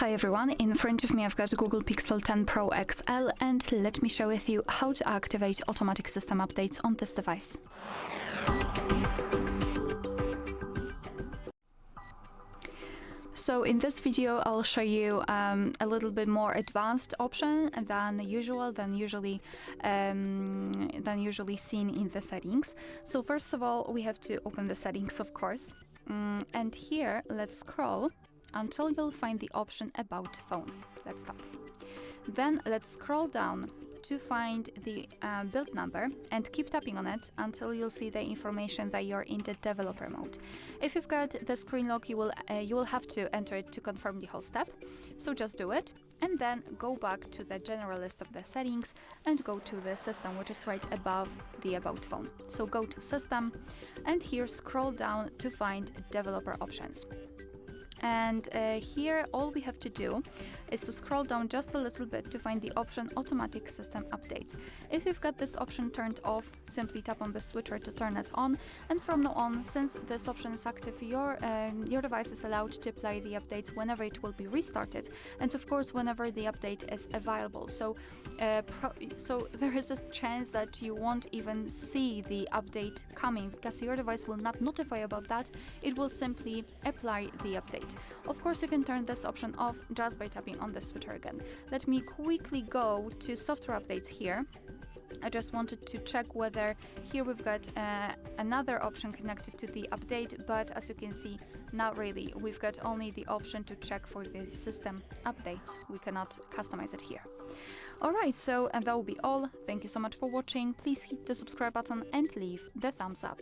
Hi everyone, in front of me I've got Google Pixel 10 Pro XL and let me share with you how to activate automatic system updates on this device. So in this video I'll show you a little bit more advanced option than usually seen in the settings. So first of all we have to open the settings, of course, and here let's scroll until you'll find the option About Phone. Let's stop. Then let's scroll down to find the build number and keep tapping on it until you'll see the information that you're in the developer mode. If you've got the screen lock, you will have to enter it to confirm the whole step. So just do it and then go back to the general list of the settings and go to the system, which is right above the About Phone. So go to System and here scroll down to find Developer Options. And here all we have to do is to scroll down just a little bit to find the option Automatic System Updates. If you've got this option turned off, simply tap on the switcher to turn it on, and from now on, since this option is active, your device is allowed to apply the updates whenever it will be restarted, and of course whenever the update is available. So there is a chance that you won't even see the update coming because your device will not notify about that. It will simply apply the update. Of course, you can turn this option off just by tapping on the switcher again. Let me quickly go to software updates here. I just wanted to check whether here we've got another option connected to the update, but as you can see, not really. We've got only the option to check for the system updates. We cannot customize it here. Alright, so and that will be all. Thank you so much for watching. Please hit the subscribe button and leave the thumbs up.